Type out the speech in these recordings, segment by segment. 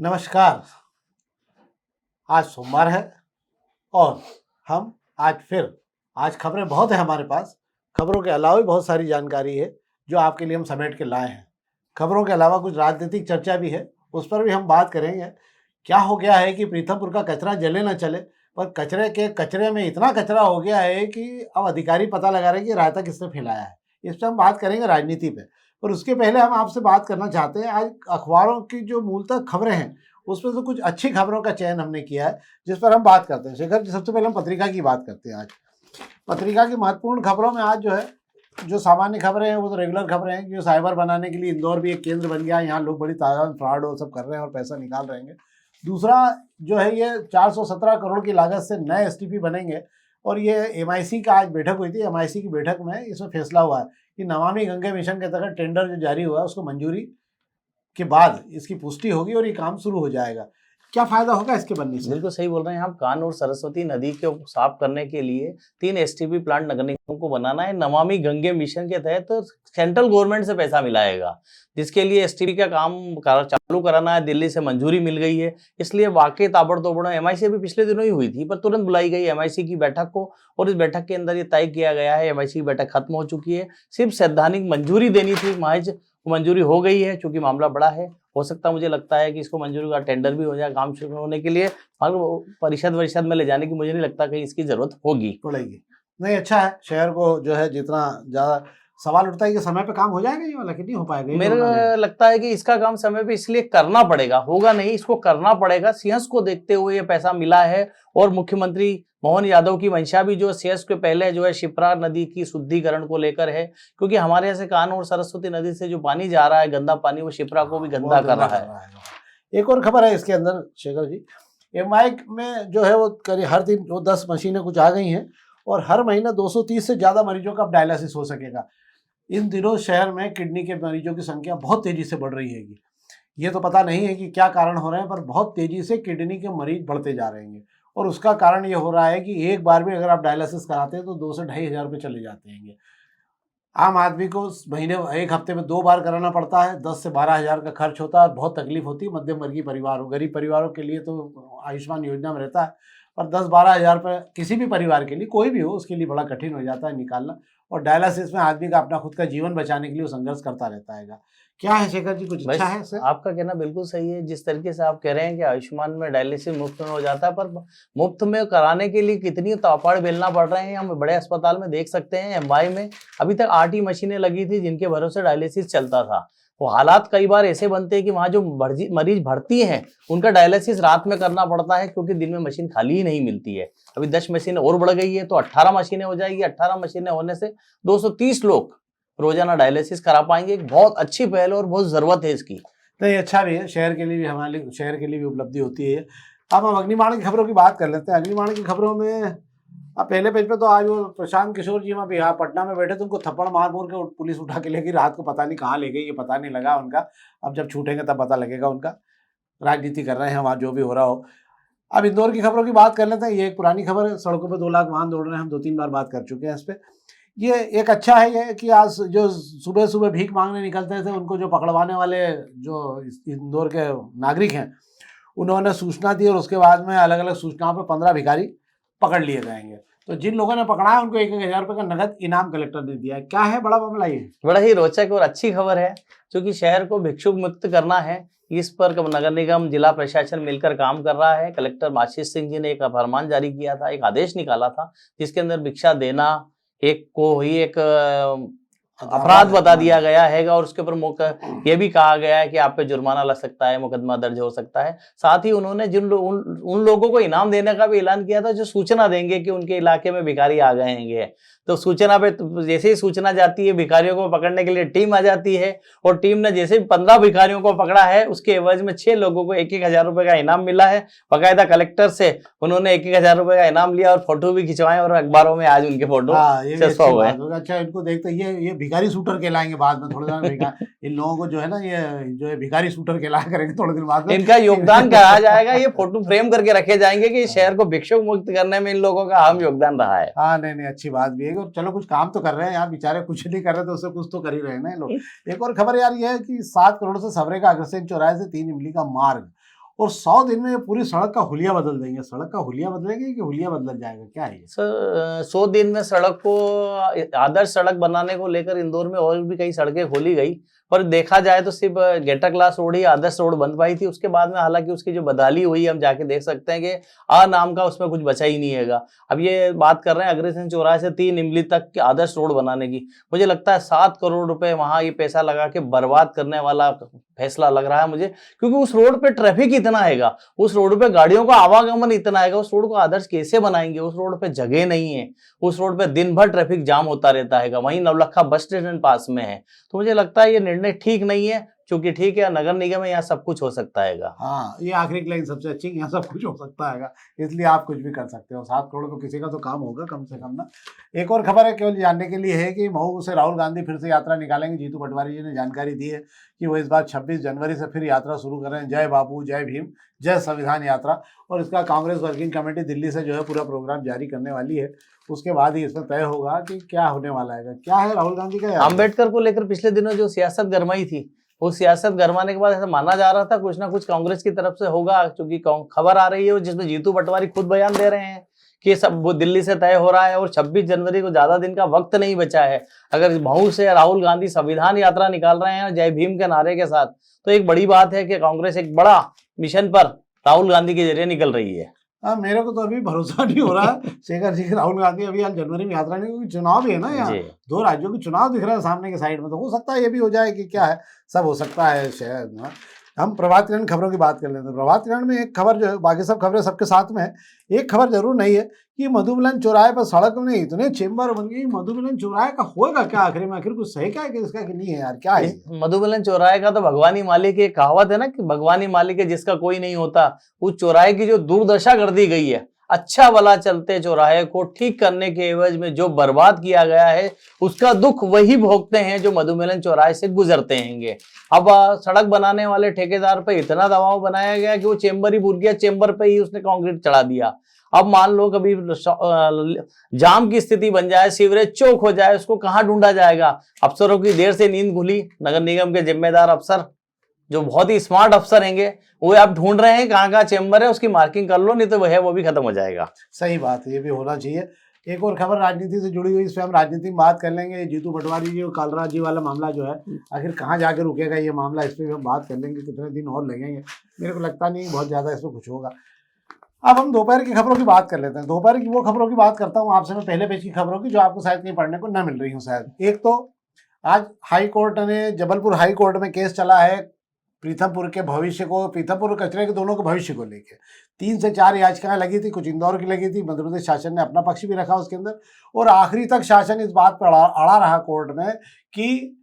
नमस्कार। आज सोमवार है और हम आज खबरें बहुत है हमारे पास। खबरों के अलावा भी बहुत सारी जानकारी है जो आपके लिए हम समेट के लाए हैं। खबरों के अलावा कुछ राजनीतिक चर्चा भी है, उस पर भी हम बात करेंगे। क्या हो गया है कि प्रीतमपुर का कचरा जले न चले, पर कचरे में इतना कचरा हो गया है कि अब अधिकारी पता लगा रहे हैं कि रायता किसने फैलाया है। इस पर हम बात करेंगे राजनीति पे। पर उसके पहले हम आपसे बात करना चाहते हैं, आज अखबारों की जो मूलतः खबरें हैं उसमें से कुछ अच्छी खबरों का चयन हमने किया है जिस पर हम बात करते हैं। शेखर जी, सबसे पहले हम पत्रिका की बात करते हैं। आज पत्रिका की महत्वपूर्ण खबरों में आज जो सामान्य खबरें हैं वो तो रेगुलर खबरें हैं। जो साइबर बनाने के लिए इंदौर भी एक केंद्र बन गया है, यहाँ लोग बड़ी तादाद में फ्रॉड और सब कर रहे हैं और पैसा निकाल रहे हैं। दूसरा जो है, ये 417 करोड़ की लागत से नए एसटीपी बनेंगे और ये एमआईसी का आज बैठक हुई थी। एमआईसी की बैठक में इसमें फैसला हुआ है कि नमामि गंगे मिशन के तहत टेंडर जो जारी हुआ है उसको मंजूरी के बाद इसकी पुष्टि होगी और ये काम शुरू हो जाएगा। क्या फायदा होगा इसके बनने से? बिल्कुल सही बोल रहे हैं आप। कान्ह और सरस्वती नदी को साफ करने के लिए 3 एसटीपी प्लांट नगर निगम को बनाना है। नमामि गंगे मिशन के तहत तो सेंट्रल गवर्नमेंट से पैसा मिलाएगा, जिसके लिए एसटीपी का काम चालू कराना है। दिल्ली से मंजूरी मिल गई है, इसलिए वाकई ताबड़तोड़ एमआईसी भी पिछले दिनों ही हुई थी, पर तुरंत बुलाई गई एमआईसी की बैठक को और इस बैठक के अंदर ये तय किया गया है। एमआईसी की बैठक खत्म हो चुकी है, सिर्फ सैद्धांतिक मंजूरी देनी थी महज, मंजूरी हो गई है। चूंकि मामला बड़ा है, हो सकता है, मुझे लगता है कि इसको मंजूरी का टेंडर भी हो जाए काम शुरू होने के लिए। परिषद में ले जाने की मुझे नहीं लगता कहीं इसकी जरूरत पड़ेगी। नहीं, अच्छा है। शहर को जो है जितना ज्यादा सवाल उठता है कि समय पे काम हो जाएगा ये वाला कि नहीं हो पाएगा। मेरे लगता है कि इसका काम समय पे इसलिए करना पड़ेगा, होगा नहीं, इसको करना पड़ेगा। सिंहस्थ को देखते हुए ये पैसा मिला है और मुख्यमंत्री मोहन यादव की मंशा भी जो सिंहस्थ के पहले जो है शिप्रा नदी की शुद्धिकरण को लेकर है, क्योंकि हमारे यहाँ से कान्ह और सरस्वती नदी से जो पानी जा रहा है गंदा पानी, वो शिप्रा को भी गंदा कर रहा है। एक और खबर है इसके अंदर शेखर जी, एमआई में जो है वो करीब हर दिन 10 मशीनें कुछ आ गई हैं और हर महीना 230 से ज्यादा मरीजों का अब डायलिसिस हो सकेगा। इन दिनों शहर में किडनी के मरीजों की संख्या बहुत तेजी से बढ़ रही है। ये तो पता नहीं है कि क्या कारण हो रहे हैं, पर बहुत तेजी से किडनी के मरीज बढ़ते जा रहे हैं और उसका कारण ये हो रहा है कि एक बार भी अगर आप डायलिसिस कराते हैं तो 2 से 2,500 रुपये चले जाते हैं। आम आदमी को महीने एक हफ्ते में 2 बार कराना पड़ता है, 10 से 12 हज़ार का खर्च होता है। बहुत तकलीफ होती है मध्यम वर्गीय परिवार हो, गरीब परिवारों के लिए तो आयुष्मान योजना में रहता है, पर 10-12 हज़ार रुपये किसी भी परिवार के लिए, कोई भी हो, उसके लिए बड़ा कठिन हो जाता है निकालना। और डायलिसिस में आदमी का अपना खुद का जीवन बचाने के लिए संघर्ष करता रहता है। क्या है शेखर जी, कुछ अच्छा है सर? आपका कहना बिल्कुल सही है। जिस तरीके से आप कह रहे हैं कि आयुष्मान में डायलिसिस मुफ्त में हो जाता है, पर मुफ्त में कराने के लिए कितनी तापाड़ बेलना पड़ रहे हैं। हम बड़े अस्पताल में देख सकते हैं, एमवाई में अभी तक 8 ही मशीनें लगी थी जिनके भरोसे डायलिसिस चलता था। वो हालात कई बार ऐसे बनते हैं कि वहाँ जो मरीज भर्ती हैं उनका डायलिसिस रात में करना पड़ता है, क्योंकि दिन में मशीन खाली ही नहीं मिलती है। अभी 10 मशीनें और बढ़ गई है तो 18 मशीनें हो जाएगी। 18 मशीनें होने से 230 लोग रोजाना डायलिसिस करा पाएंगे। एक बहुत अच्छी पहल और बहुत जरूरत है इसकी। नहीं, अच्छा भी है, शहर के लिए भी, हमारे शहर के लिए भी उपलब्धि होती है। अब हम अग्निबाण की खबरों की बात कर लेते हैं। अग्निबाण की खबरों में अब पहले पेज पे तो आज वो प्रशांत किशोर जी वहाँ बिहार पटना में बैठे थे, उनको थप्पड़ मार के पुलिस उठा के ले गई। रात को पता नहीं कहाँ ले गई, ये पता नहीं लगा उनका। अब जब छूटेंगे तब पता लगेगा उनका। राजनीति कर रहे हैं वहाँ, जो भी हो रहा हो। अब इंदौर की खबरों की बात कर लेते हैं। ये एक पुरानी खबर है, सड़कों पर 2 लाख वाहन दौड़ रहे हैं, हम 2-3 बार बात कर चुके हैं इस पर। ये एक अच्छा है ये कि आज जो सुबह सुबह भीख मांगने निकलते थे उनको जो पकड़वाने वाले जो इंदौर के नागरिक हैं उन्होंने सूचना दी और उसके बाद में अलग अलग सूचनाओं पे 15 भिखारी पकड़ लिए जाएंगे। तो जिन लोगों ने पकड़ा है उनको 1-1 हज़ार रुपये का नगद इनाम कलेक्टर ने दिया है। क्या है बड़ा मामला? ये बड़ा ही रोचक और अच्छी खबर है, क्योंकि शहर को भिक्षुक मुक्त करना है। इस पर नगर निगम, जिला प्रशासन मिलकर काम कर रहा है। कलेक्टर आशीष सिंह जी ने एक फरमान जारी किया था, एक आदेश निकाला था, जिसके अंदर भिक्षा देना एक अपराध बता दिया गया है और उसके ऊपर ये भी कहा गया है कि आप पे जुर्माना लग सकता है, मुकदमा दर्ज हो सकता है। साथ ही उन्होंने उन लोगों को इनाम देने का भी ऐलान किया था जो सूचना देंगे कि उनके इलाके में भिखारी आ गए हैं। तो सूचना पे जैसे ही सूचना जाती है, भिखारियों को पकड़ने के लिए टीम आ जाती है और टीम ने जैसे 15 भिखारियों को पकड़ा है, उसके एवज में 6 लोगों को 1-1 हज़ार रुपए का इनाम मिला है। बाकायदा कलेक्टर से उन्होंने 1-1 हज़ार रुपए का इनाम लिया और फोटो भी खिंचवाए और अखबारों में आज उनके फोटो चस्पा हुए। अच्छा, इनको देखते ये भिखारी शूटर कहलाएंगे बाद में थोड़े दिन। इन लोगों को जो है ना, ये जो है भिखारी शूटर कहलाया करेंगे थोड़े दिन बाद में। इनका योगदान कहा जाएगा, ये फोटो फ्रेम करके रखे जाएंगे कि शहर को भिक्षुक मुक्त करने में इन लोगों का अहम योगदान रहा है। हाँ, नहीं, अच्छी बात भी है। चलो कुछ काम तो कर रहे हैं यार, बेचारे कुछ नहीं कर रहे तो उससे कुछ तो कर ही रहे हैं ना लोग। एक और खबर यार ये है कि 7 करोड़ से सवरे का अग्रसेन चौराहे से 3 इमली का मार्ग और 100 दिन में ये पूरी सड़क का हुलिया बदल देंगे। सड़क का हुलिया बदलेंगे कि हुलिया बदल जाएगा, क्या है ये? सर 100 दिन में सड़क को आदर्श सड़क बनाने को लेकर इंदौर में और भी कई सड़कें खोली गई, पर देखा जाए तो सिर्फ गेटर क्लास रोड ही आदर्श रोड बन पाई थी। उसके बाद में हालांकि उसकी जो बदहाली हुई, हम जाके देख सकते हैं कि आ नाम का उसमें कुछ बचा ही नहीं हैगा। अब ये बात कर रहे हैं अग्रसेन चौराहे से 3 इमली तक के आदर्श रोड बनाने की। मुझे लगता है 7 करोड़ रुपए वहां ये पैसा लगा के बर्बाद करने वाला फैसला लग रहा है मुझे, क्योंकि उस रोड पे ट्रैफिक इतना आएगा, उस रोड पे गाड़ियों का आवागमन इतना आएगा, उस रोड को आदर्श कैसे बनाएंगे? उस रोड पे जगह नहीं है, उस रोड पे दिन भर ट्रैफिक जाम होता रहता है। वहीं नवलखा बस स्टेशन पास में है, तो मुझे लगता है ये निर्णय ठीक नहीं है। क्योंकि ठीक है, नगर निगम है, यहाँ सब कुछ हो सकता है। हाँ, ये आखिरी की लाइन सबसे अच्छी, यहाँ सब कुछ हो सकता है, इसलिए आप कुछ भी कर सकते हो। 7 करोड़ तो किसी का तो काम होगा कम से कम ना। एक और खबर है केवल जानने के लिए है कि मऊ से राहुल गांधी फिर से यात्रा निकालेंगे। जीतू पटवारी जी ने जानकारी दी है कि वो इस बार 26 जनवरी से फिर यात्रा शुरू कर रहे हैं। जय बापू, जय भीम, जय संविधान यात्रा। और इसका कांग्रेस वर्किंग कमेटी दिल्ली से जो है पूरा प्रोग्राम जारी करने वाली है। उसके बाद ही इसमें तय होगा कि क्या होने वाला है। क्या है राहुल गांधी का? अम्बेडकर को लेकर पिछले दिनों जो सियासत गरमाई थी, वो सियासत गरमाने के बाद ऐसा माना जा रहा था कुछ ना कुछ कांग्रेस की तरफ से होगा, क्योंकि खबर आ रही है जिसमें जीतू पटवारी खुद बयान दे रहे हैं कि सब वो दिल्ली से तय हो रहा है और 26 जनवरी को ज्यादा दिन का वक्त नहीं बचा है। अगर मऊ से राहुल गांधी संविधान यात्रा निकाल रहे हैं जय भीम के नारे के साथ, तो एक बड़ी बात है कि कांग्रेस एक बड़ा मिशन पर राहुल गांधी के जरिए निकल रही है। हाँ, मेरे को तो अभी भरोसा नहीं हो रहा शेखर जी राहुल गांधी अभी आज जनवरी में यात्रा नहीं, क्योंकि चुनाव भी है ना यहाँ। 2 राज्यों के चुनाव दिख रहा है सामने के साइड में, तो हो सकता है ये भी हो जाए कि क्या है, सब हो सकता है शायद। हम प्रभात किरण खबरों की बात कर लेते हैं। प्रभात किरण में एक खबर जो है, बाकी सब खबरें सबके साथ में है, एक खबर जरूर नहीं है कि मधुमिलन चौराहे पर सड़क में इतने चेंबर बन गई। मधुमिलन चौराहे का होगा क्या आखिर में? आखिर कुछ सही क्या है कि इसका कि नहीं है यार, क्या है मधुमिलन चौराहे का? तो भगवानी माली की एक कहावत है ना कि भगवानी माली के जिसका कोई नहीं होता। उस चौराहे की जो दुर्दशा कर दी गई है, अच्छा भला चलते चौराहे को ठीक करने के एवज में जो बर्बाद किया गया है, उसका दुख वही भोगते हैं जो मधुमिलन चौराहे से गुजरते हैंगे। अब सड़क बनाने वाले ठेकेदार पे इतना दबाव बनाया गया कि वो चेंबर ही भूल गया, चेंबर पे ही उसने कंक्रीट चढ़ा दिया। अब मान लो कभी जाम की स्थिति बन जाए, सीवरेज चौक हो जाए, उसको कहाँ ढूंढा जाएगा? अफसरों की देर से नींद खुली। नगर निगम के जिम्मेदार अफसर जो बहुत ही स्मार्ट अफसर हैंगे, वो आप ढूंढ रहे हैं कहाँ चेंबर है, उसकी मार्किंग कर लो, नहीं तो वो भी खत्म हो जाएगा। सही बात है, ये भी होना चाहिए। एक और खबर राजनीति से जुड़ी हुई, इस पर हम राजनीति में बात कर लेंगे। जीतू पटवारी जी और कालराज जी वाला मामला जो है, आखिर कहाँ जाके रुकेगा ये मामला, इस पर हम बात कर लेंगे। कितने दिन और लगेंगे, मेरे को लगता नहीं बहुत ज़्यादा इसमें कुछ होगा। अब हम दोपहर की खबरों की बात कर लेते हैं। दोपहर की वो खबरों की बात करता हूँ आपसे मैं, पहले पेज की खबरों की, जो आपको शायद कहीं पढ़ने को न मिल रही हूँ शायद। एक तो आज हाई कोर्ट ने, जबलपुर हाई कोर्ट में केस चला है प्रीतमपुर के भविष्य को, प्रीतमपुर और कचरे के दोनों के भविष्य को लेकर 3 से 4 याचिकाएं लगी थी, कुछ इंदौर की लगी थी। मध्य प्रदेश शासन ने अपना पक्ष भी रखा उसके अंदर, और आखिरी तक शासन इस बात पर अड़ा रहा कोर्ट में कि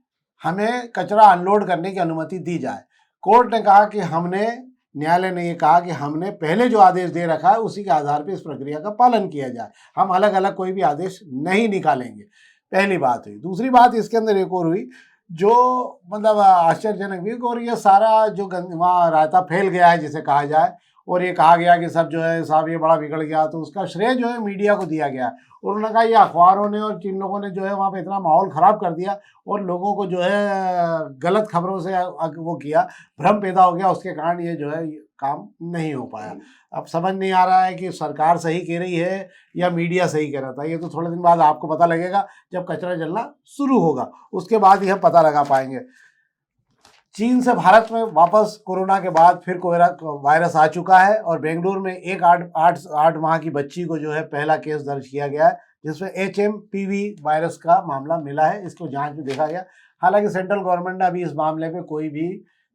हमें कचरा अनलोड करने की अनुमति दी जाए। कोर्ट ने कहा कि न्यायालय ने ये कहा कि हमने पहले जो आदेश दे रखा है उसी के आधार पर इस प्रक्रिया का पालन किया जाए, हम अलग अलग कोई भी आदेश नहीं निकालेंगे। पहली बात हुई। दूसरी बात इसके अंदर एक और हुई जो मतलब आश्चर्यजनक भी, और ये सारा जो वहाँ रायता फैल गया है जिसे कहा जाए, और ये कहा गया कि सब जो है साहब ये बड़ा बिगड़ गया, तो उसका श्रेय जो है मीडिया को दिया गया। और उन्होंने कहा ये अखबारों ने और जिन लोगों ने जो है वहाँ पे इतना माहौल ख़राब कर दिया और लोगों को जो है गलत खबरों से वो किया, भ्रम पैदा हो गया, उसके कारण ये जो है काम नहीं हो पाया। अब समझ नहीं आ रहा है कि सरकार सही कह रही है या मीडिया सही कह रहा था। ये तो थोड़े दिन बाद आपको पता लगेगा, जब कचरा जलना शुरू होगा उसके बाद ही हम पता लगा पाएंगे। चीन से भारत में वापस कोरोना के बाद फिर वायरस आ चुका है, और बेंगलुरु में एक 8 माह की बच्ची को जो है पहला केस दर्ज किया गया है, जिसमें HMPV वायरस का मामला मिला है। इसको जांच में देखा गया। हालांकि सेंट्रल गवर्नमेंट ने अभी इस मामले में कोई भी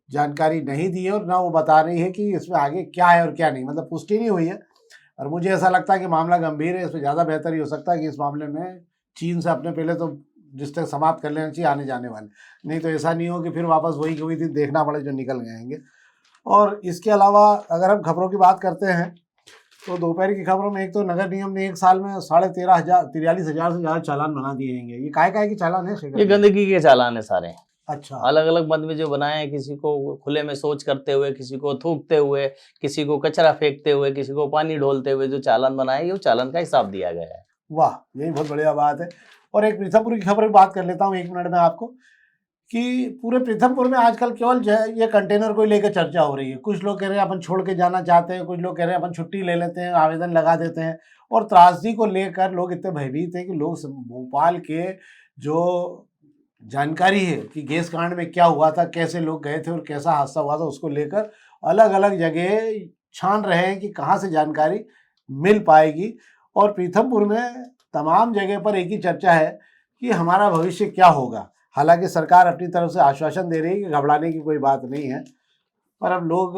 जानकारी नहीं दी है, और ना वो बता रही है कि इसमें आगे क्या है और क्या नहीं, मतलब पुष्टि नहीं हुई है। और मुझे ऐसा लगता है कि मामला गंभीर है, इसमें ज़्यादा बेहतर ही हो सकता है कि इस मामले में चीन से अपने पहले तो रिश्ते समाप्त कर लेना चाहिए आने जाने वाले, नहीं तो ऐसा नहीं हो कि फिर वापस वही कोई दिन देखना पड़े जो निकल गएंगे। और इसके अलावा अगर हम खबरों की बात करते हैं तो दोपहर की खबरों में एक तो नगर निगम ने एक साल में 43,000 से ज़्यादा चालान बना दिए हैं। ये काय के चालान है? ये गंदगी के चालान है सारे। अच्छा, अलग अलग मद में जो बनाए हैं, किसी को खुले में शौच करते हुए, किसी को थूकते हुए, किसी को कचरा फेंकते हुए, किसी को पानी ढोलते हुए जो चालान बनाए, ये चालान का हिसाब दिया गया है। वाह, यही बहुत बढ़िया बात है। और एक प्रीतमपुर की खबर की बात कर लेता हूँ 1 मिनट में आपको, कि पूरे पीथमपुर में आजकल केवल जो है ये कंटेनर को लेकर चर्चा हो रही है। कुछ लोग कह रहे हैं अपन छोड़ के जाना चाहते हैं, कुछ लोग कह रहे हैं अपन छुट्टी ले लेते हैं, आवेदन लगा देते हैं। और त्रासदी को लेकर लोग इतने भयभीत हैं कि लोग भोपाल के जो जानकारी है कि गैस कांड में क्या हुआ था, कैसे लोग गए थे और कैसा हादसा हुआ था, उसको लेकर अलग अलग जगह छान रहे हैं कि कहाँ से जानकारी मिल पाएगी। और पीथमपुर में तमाम जगह पर एक ही चर्चा है कि हमारा भविष्य क्या होगा। हालांकि सरकार अपनी तरफ से आश्वासन दे रही है कि घबराने की कोई बात नहीं है, पर अब लोग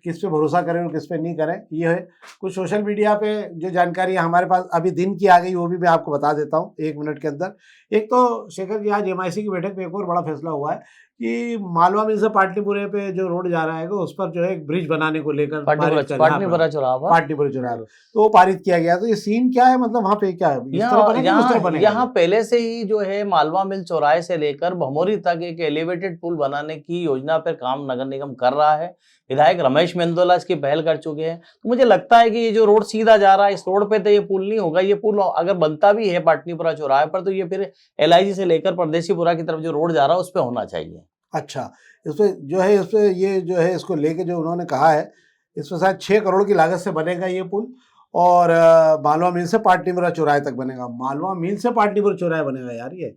किस पे भरोसा करें और किस पे नहीं करें, ये है। कुछ सोशल मीडिया पे जो जानकारी हमारे पास अभी दिन की आ गई वो भी मैं आपको बता देता हूँ 1 मिनट के अंदर। एक तो शेखर जी, आज MIC की बैठक में एक और बड़ा फैसला हुआ है कि मालवा मिल से पाटलिपुरे पे जो रोड जा रहा है उस पर जो है एक ब्रिज बनाने को लेकर पाटलिपुरा चौराहा, तो वो पारित किया गया। तो ये सीन क्या है, मतलब वहाँ पे क्या है, इस तरह बनेगा, उस तरह बनेगा? यहाँ पहले से ही जो है मालवा मिल चौराहे से लेकर भमोरी तक एक एलिवेटेड पुल बनाने की योजना पर काम नगर निगम कर रहा है। विधायक रमेश मेंदोला इसकी पहल कर चुके हैं। तो मुझे लगता है कि ये जो रोड सीधा जा रहा है, इस रोड पे तो ये पुल नहीं होगा। ये पुल अगर बनता भी है पाटलिपुरा चौराहे पर, तो ये फिर LIG से लेकर परदेशीपुरा की तरफ जो रोड जा रहा है उस पर होना चाहिए। अच्छा, इसमें जो है, इस पे ये जो है इसको लेके जो उन्होंने कहा है, इसमें शायद 6 करोड़ की लागत से बनेगा ये पुल। और मालवा मिल से पाटलिपुरा चौराहे तक बनेगा। मालवा मिल से पाटलिपुरा चौराहे बनेगा यार ये।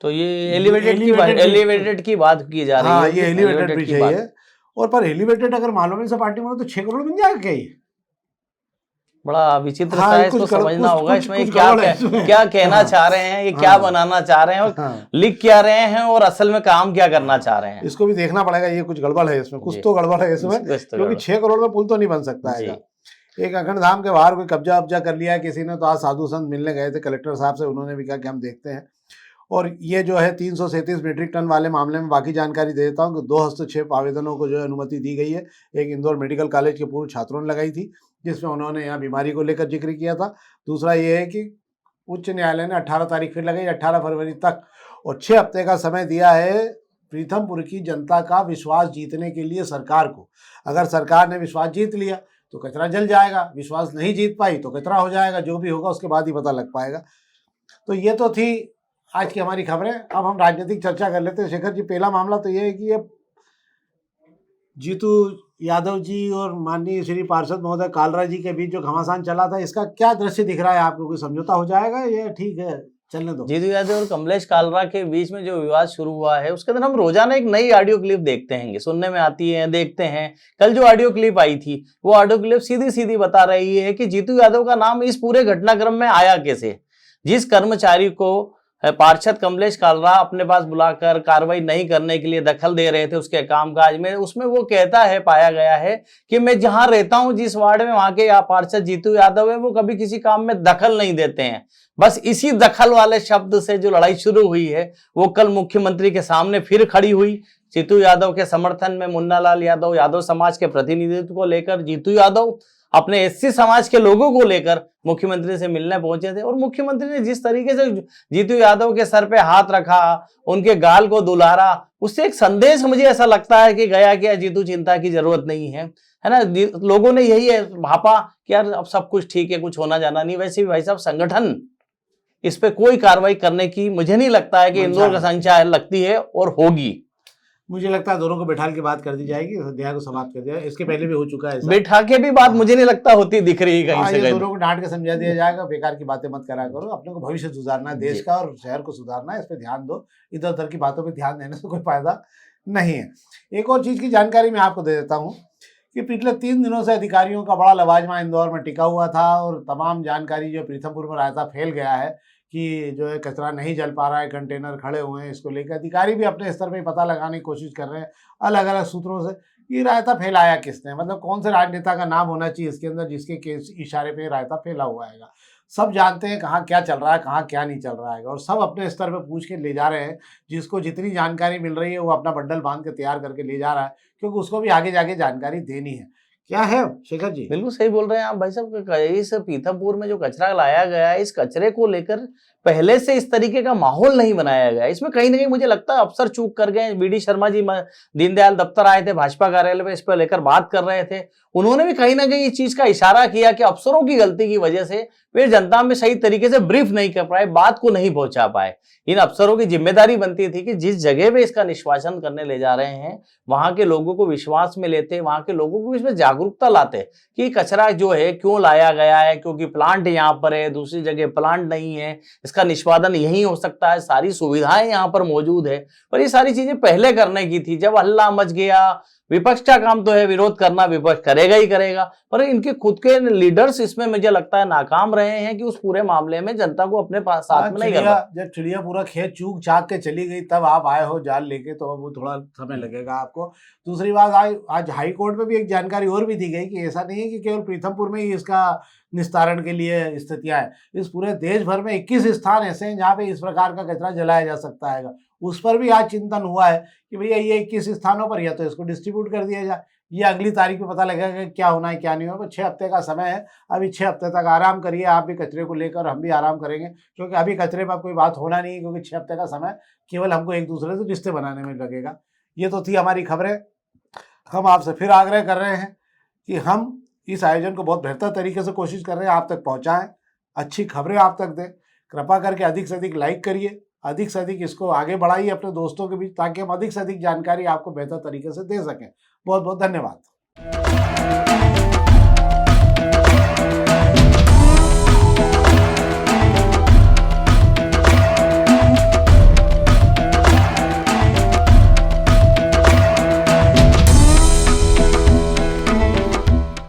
तो ये एलिवेटेड की बात की जा रही है। हाँ, ये एलिवेटेड ब्रिज है ये। और पर एलिवेटेड अगर मालवा मिल से पाटलिपुरा तो 6 करोड़ बन जाएगा क्या ये? बड़ा विचित्र है, इसको समझना होगा इसमें क्या कहना चाह रहे हैं, ये क्या बनाना चाह रहे हैं और लिख क्या रहे हैं और असल में काम क्या करना चाह रहे हैं, इसको भी देखना पड़ेगा। ये कुछ गड़बड़ है इसमें, कुछ तो गड़बड़ है इसमें, क्योंकि 6 करोड़ में पुल तो नहीं बन सकता है। एक अखंडधाम के बाहर कोई कब्जा वब्जा कर लिया किसी ने, तो आज साधु संत मिलने गए थे कलेक्टर साहब से, उन्होंने भी कहा कि हम देखते हैं। और ये जो है 337 मीट्रिक टन वाले मामले में बाकी जानकारी दे देता हूँ कि 2 हस्तक्षेप आवेदनों को जो है अनुमति दी गई है। एक इंदौर मेडिकल कॉलेज के पूर्व छात्रों ने लगाई थी, जिसमें उन्होंने यहाँ बीमारी को लेकर जिक्र किया था। दूसरा ये है कि उच्च न्यायालय ने 18 तारीख फिर लगाई, 18 फरवरी तक, और 6 हफ्ते का समय दिया है पीथमपुर की जनता का विश्वास जीतने के लिए सरकार को। अगर सरकार ने विश्वास जीत लिया तो कचरा जल जाएगा, विश्वास नहीं जीत पाई तो कचरा हो जाएगा। जो भी होगा उसके बाद ही पता लग पाएगा। तो ये तो थी आज की हमारी खबरें। अब हम राजनीतिक चर्चा कर लेते हैं। शेखर जी, पहला मामला तो ये है कि ये जीतू यादव जी और माननीय श्री पार्षद महोदय कालरा जी के बीच जो घमासान चला था, इसका क्या दृश्य दिख रहा है आपको? कोई समझौता हो जाएगा या ठीक है चलने दो? जीतू यादव और कमलेश कालरा के बीच में जो विवाद शुरू हुआ है, उसके अंदर हम रोजाना एक नई ऑडियो क्लिप देखते हैं, सुनने में आती है, देखते हैं। कल जो ऑडियो क्लिप आई थी, वो ऑडियो क्लिप सीधी सीधी बता रही है कि जीतू यादव का नाम इस पूरे घटनाक्रम में आया कैसे। जिस कर्मचारी को पार्षद कमलेश कालरा अपने पास बुलाकर कार्रवाई नहीं करने के लिए दखल दे रहे थे उसके कामकाज में, उसमें वो कहता है, पाया गया है कि मैं जहां रहता हूं, जिस वार्ड में, वहां के पार्षद जीतू यादव है, वो कभी किसी काम में दखल नहीं देते हैं। बस इसी दखल वाले शब्द से जो लड़ाई शुरू हुई है, वो कल मुख्यमंत्री के सामने फिर खड़ी हुई। जीतू यादव के समर्थन में मुन्ना लाल यादव, यादव समाज के प्रतिनिधित्व को लेकर जीतू यादव अपने SC समाज के लोगों को लेकर मुख्यमंत्री से मिलने पहुंचे थे। और मुख्यमंत्री ने जिस तरीके से जीतू यादव के सर पे हाथ रखा, उनके गाल को दुलारा, उससे एक संदेश मुझे ऐसा लगता है कि गया कि जीतू चिंता की जरूरत नहीं है ना। लोगों ने यही भापा कि यार अब सब कुछ ठीक है, कुछ होना जाना नहीं। वैसे भी भाई साहब, संगठन इस पे कोई कार्रवाई करने की मुझे नहीं लगता है कि इंदौर का संचार लगती है और होगी। मुझे लगता है दोनों को बैठा के बात कर दी जाएगी, अध्याय को समाप्त कर दिया। इसके पहले भी हो चुका है, बैठा के भी बात मुझे नहीं लगता होती दिख रही कहीं से। दोनों को डांट के समझा दिया जाएगा, बेकार की बातें मत करा करो, अपने को भविष्य सुधारना है, देश का और शहर को सुधारना है, इस पर ध्यान दो। इधर उधर की बातों पर ध्यान देने से कोई फायदा नहीं है। एक और चीज की जानकारी मैं आपको दे देता हूँ कि पिछले 3 दिनों से अधिकारियों का बड़ा लवाजमा इंदौर में टिका हुआ था, और तमाम जानकारी जो पीथमपुर में रायता फैल गया है कि जो है कचरा नहीं जल पा रहा है, कंटेनर खड़े हुए हैं, इसको लेकर अधिकारी भी अपने स्तर पे पता लगाने की कोशिश कर रहे हैं अलग अलग सूत्रों से। ये रायता फैलाया किसने, मतलब कौन से राजनेता का नाम होना चाहिए इसके अंदर जिसके इशारे पे रायता फैला हुआ है। सब जानते हैं कहाँ क्या चल रहा है, कहाँ क्या नहीं चल रहा है, और सब अपने स्तर पे पूछ के ले जा रहे हैं। जिसको जितनी जानकारी मिल रही है वो अपना बंडल बांध के तैयार करके ले जा रहा है, क्योंकि उसको भी आगे जाके जानकारी देनी है। क्या है शेखर जी? बिल्कुल सही बोल रहे हैं आप भाई साहब। इस पीथमपुर में जो कचरा लाया गया है, इस कचरे को लेकर पहले से इस तरीके का माहौल नहीं बनाया गया। इसमें कहीं ना कहीं मुझे लगता है अफसर चूक कर गए। बीडी शर्मा जी दीनदयाल दफ्तर आए थे, भाजपा कार्यालय में इस पर लेकर बात कर रहे थे। उन्होंने भी कहीं ना कहीं इस चीज का इशारा किया कि अफसरों की गलती की वजह से वे जनता में सही तरीके से ब्रीफ नहीं कर पाए, बात को नहीं पहुंचा पाए। इन अफसरों की जिम्मेदारी बनती थी कि जिस जगह पे इसका निष्कासन करने ले जा रहे हैं, वहां के लोगों को विश्वास में लेते, वहां के लोगों को इसमें जागरूकता लाते कि कचरा जो है क्यों लाया गया है, क्योंकि प्लांट यहाँ पर है, दूसरी जगह प्लांट नहीं है, इसका निष्पादन यही हो सकता है, सारी सुविधाएं यहाँ पर मौजूद है। पर ये सारी चीजें पहले करने की थी। जब हल्ला मच गया, विपक्ष का काम तो है विरोध करना, विपक्ष करेगा ही करेगा, पर इनके खुद के लीडर्स इसमें मुझे लगता है नाकाम रहे हैं कि उस पूरे मामले में जनता को अपने पास साथ में नहीं करना। जब चिड़िया पूरा खेत चूक चाक के चली गई तब आप आए हो जाल लेके, तो अब वो थोड़ा समय लगेगा आपको। दूसरी बात, आज हाई कोर्ट में भी एक जानकारी और भी दी गई कि ऐसा नहीं है कि केवल पीथमपुर में ही इसका निस्तारण के लिए स्थितियां हैं। इस पूरे देश भर में 21 स्थान ऐसे हैं जहाँ पे इस प्रकार का कचरा जलाया जा सकता है। उस पर भी आज चिंतन हुआ है कि भैया ये 21 स्थानों पर या तो इसको डिस्ट्रीब्यूट कर दिया जाए, ये अगली तारीख में पता लगेगा कि क्या होना है क्या नहीं होना। 6 हफ्ते का समय है, अभी 6 हफ्ते तक आराम करिए, आप भी कचरे को लेकर, हम भी आराम करेंगे, क्योंकि अभी कचरे पर कोई बात होना नहीं है, क्योंकि 6 हफ्ते का समय केवल हमको एक दूसरे से रिश्ते बनाने में लगेगा। ये तो थी हमारी खबरें। हम आपसे फिर आग्रह कर रहे हैं कि हम इस आयोजन को बहुत बेहतर तरीके से कोशिश कर रहे हैं आप तक पहुँचाएँ, अच्छी खबरें आप तक दें। कृपा करके अधिक से अधिक लाइक करिए, अधिक से अधिक इसको आगे बढ़ाइए अपने दोस्तों के बीच, ताकि हम अधिक से अधिक जानकारी आपको बेहतर तरीके से दे सकें। बहुत बहुत धन्यवाद।